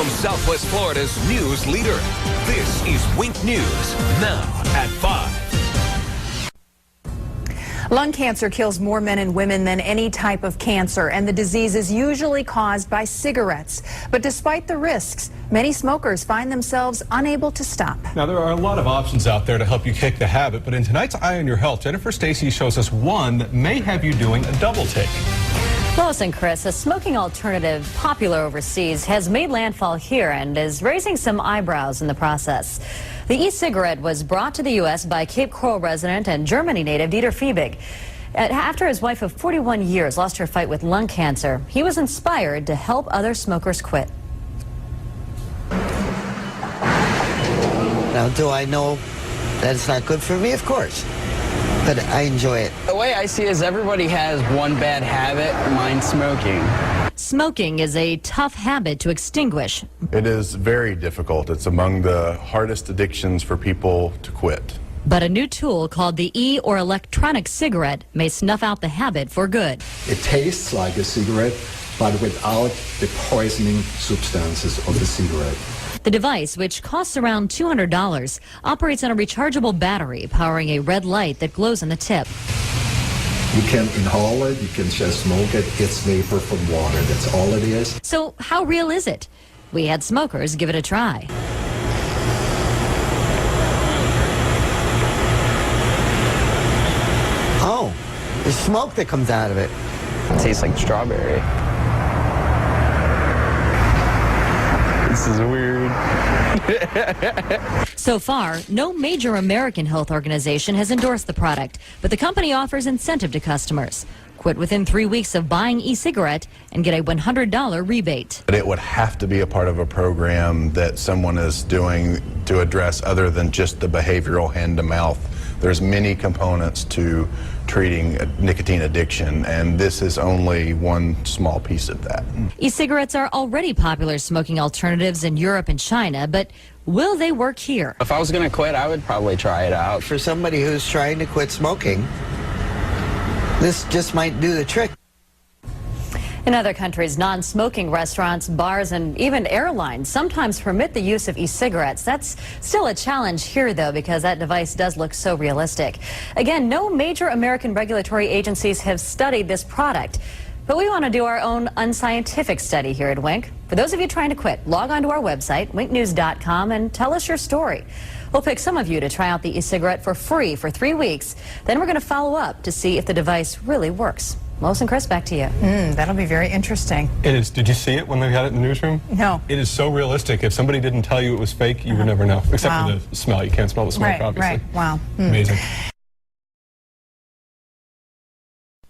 From Southwest Florida's news leader, this is Wink News, now at 5. Lung cancer kills more men and women than any type of cancer, and the disease is usually caused by cigarettes. But despite the risks, many smokers find themselves unable to stop. Now, there are a lot of options out there to help you kick the habit, but in tonight's Eye on Your Health, Jennifer Stacy shows us one that may have you doing a double take. Lois and Chris, a smoking alternative popular overseas has made landfall here and is raising some eyebrows in the process. The e-cigarette was brought to the U.S. by Cape Coral resident and Germany native Dieter Fiebig. After his wife of 41 years lost her fight with lung cancer, he was inspired to help other smokers quit. Now, do I know that it's not good for me? Of course. But I enjoy it. The way I see it is everybody has one bad habit, mine's smoking. Smoking is a tough habit to extinguish. It is very difficult. It's among the hardest addictions for people to quit. But a new tool called the e- or electronic cigarette may snuff out the habit for good. It tastes like a cigarette, but without the poisoning substances of the cigarette. The device, which costs around $200, operates on a rechargeable battery powering a red light that glows on the tip. You can inhale it, you can just smoke it. It's vapor from water, that's all it is. So how real is it? We had smokers give it a try. Oh, there's smoke that comes out of it. It tastes like strawberry. This is weird. So far, no major American health organization has endorsed the product, but the company offers incentive to customers. Quit within 3 weeks of buying e-cigarette and get a $100 rebate. But it would have to be a part of a program that someone is doing to address other than just the behavioral hand-to-mouth. There's many components to treating nicotine addiction, and this is only one small piece of that. E-cigarettes are already popular smoking alternatives in Europe and China, but will they work here? If I was going to quit, I would probably try it out. For somebody who's trying to quit smoking, this just might do the trick. In other countries, non-smoking restaurants, bars, and even airlines sometimes permit the use of e-cigarettes. That's still a challenge here, though, because that device does look so realistic. Again, no major American regulatory agencies have studied this product. But we want to do our own unscientific study here at Wink. For those of you trying to quit, log on to our website, winknews.com, and tell us your story. We'll pick some of you to try out the e-cigarette for free for 3 weeks. Then we're going to follow up to see if the device really works. Lois and Chris, back to you. That'll be very interesting. It is. Did you see it when they had it in the newsroom? No. It is so realistic. If somebody didn't tell you it was fake, you would never know. Except for the smell. You can't smell the smoke, obviously. Right. Wow. Amazing.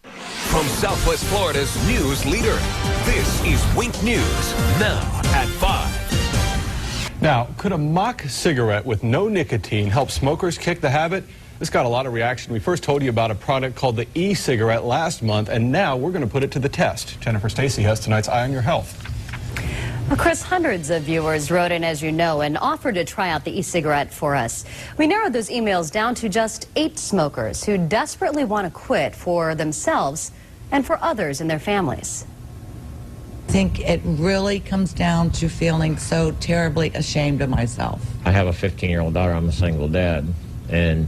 From Southwest Florida's news leader, this is Wink News, now at 5. Now, could a mock cigarette with no nicotine help smokers kick the habit? This got a lot of reaction. We first told you about a product called the e-cigarette last month, and now we're going to put it to the test. Jennifer Stacy has tonight's Eye on Your Health. Well, Chris, hundreds of viewers wrote in, as you know, and offered to try out the e-cigarette for us. We narrowed those emails down to just 8 smokers who desperately want to quit for themselves and for others in their families. I think it really comes down to feeling so terribly ashamed of myself. I have a 15-year-old daughter. I'm a single dad, and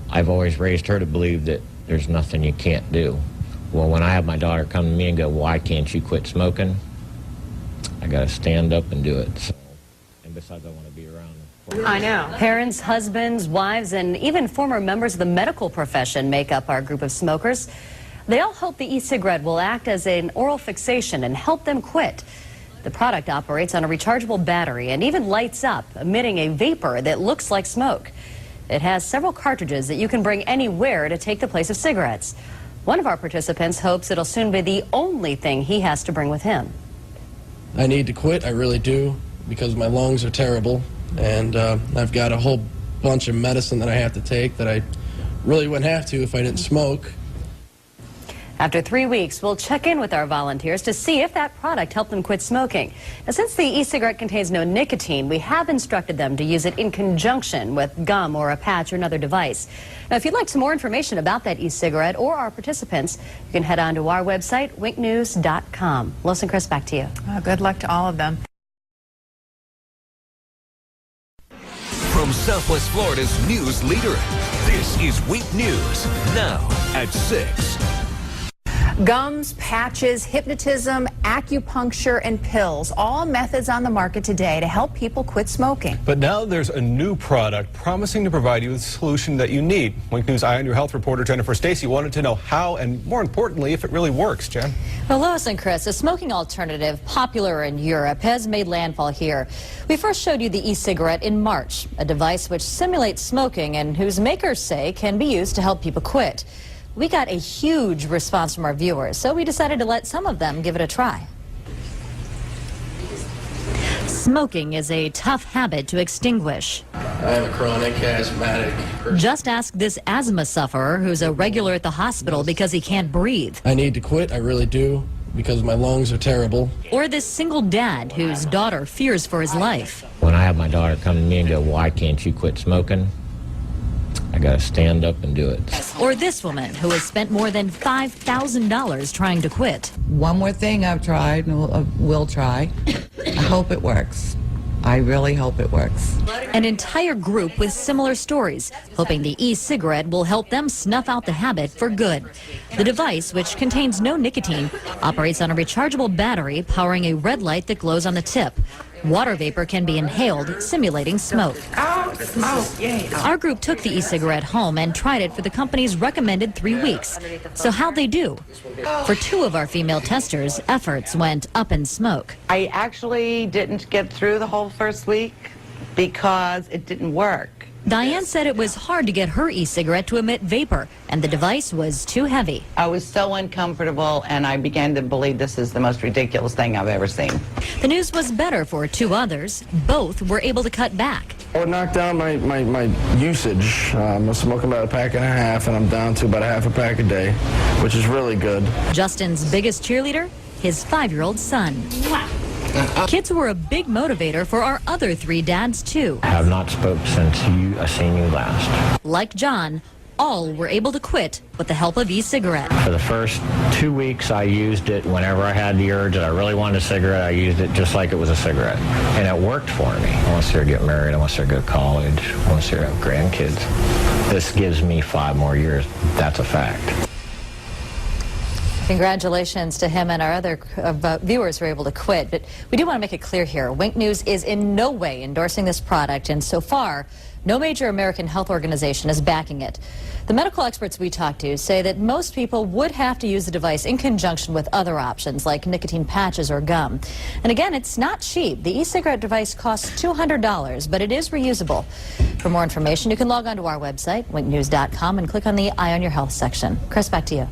I've always raised her to believe that there's nothing you can't do. Well, when I have my daughter come to me and go, why can't you quit smoking? I got to stand up and do it. So, and besides, I want to be around. I know. Parents, husbands, wives, and even former members of the medical profession make up our group of smokers. They all hope the e-cigarette will act as an oral fixation and help them quit. The product operates on a rechargeable battery and even lights up, emitting a vapor that looks like smoke. It has several cartridges that you can bring anywhere to take the place of cigarettes. One of our participants hopes it'll soon be the only thing he has to bring with him. I need to quit, I really do, because my lungs are terrible, and I've got a whole bunch of medicine that I have to take that I really wouldn't have to if I didn't smoke. After 3 weeks, we'll check in with our volunteers to see if that product helped them quit smoking. Now, since the e-cigarette contains no nicotine, we have instructed them to use it in conjunction with gum or a patch or another device. Now, if you'd like some more information about that e-cigarette or our participants, you can head on to our website, winknews.com. Lois and Chris, back to you. Good luck to all of them. Southwest Florida's news leader. This is Wink News, now at 6. Gums, patches, hypnotism, acupuncture, and pills, all methods on the market today to help people quit smoking. But now there's a new product promising to provide you with the solution that you need. Wink News Eye on Your Health reporter Jennifer Stacy wanted to know how and, more importantly, if it really works. Jen? Well, Lois and Chris, a smoking alternative popular in Europe has made landfall here. We first showed you the e-cigarette in March, a device which simulates smoking and whose makers say can be used to help people quit. We got a huge response from our viewers, so we decided to let some of them give it a try. Smoking is a tough habit to extinguish. I am a chronic asthmatic person. Just ask this asthma sufferer who's a regular at the hospital because he can't breathe. I need to quit, I really do, because my lungs are terrible. Or this single dad whose daughter fears for his life. When I have my daughter come to me and go, why can't you quit smoking? I gotta stand up and do it. Or this woman who has spent more than $5,000 trying to quit. One more thing I've tried and will try. I hope it works. I really hope it works. An entire group with similar stories, hoping the e-cigarette will help them snuff out the habit for good. The device, which contains no nicotine, operates on a rechargeable battery powering a red light that glows on the tip. Water vapor can be inhaled, simulating smoke. Our group took the e-cigarette home and tried it for the company's recommended 3 weeks. So how'd they do? For 2 of our female testers, efforts went up in smoke. I actually didn't get through the whole first week because it didn't work. Diane said it was hard to get her e-cigarette to emit vapor, and the device was too heavy. I was so uncomfortable, and I began to believe this is the most ridiculous thing I've ever seen. The news was better for 2 others. Both were able to cut back. I would knock down my usage. I'm smoking about a pack and a half, and I'm down to about a half a pack a day, which is really good. Justin's biggest cheerleader? His 5-year-old son. Kids were a big motivator for our other 3 dads, too. I have not spoke since I seen you last. Like John, all were able to quit with the help of e-cigarette. For the first 2 weeks, I used it whenever I had the urge that I really wanted a cigarette. I used it just like it was a cigarette. And it worked for me. I want to see her get married. I want to see her go to college. I want to see her have grandkids. This gives me 5 more years. That's a fact. Congratulations to him and our other viewers who were able to quit. But we do want to make it clear here, Wink News is in no way endorsing this product, and so far, no major American health organization is backing it. The medical experts we talked to say that most people would have to use the device in conjunction with other options like nicotine patches or gum. And again, it's not cheap. The e-cigarette device costs $200, but it is reusable. For more information, you can log on to our website, winknews.com, and click on the Eye on Your Health section. Chris, back to you.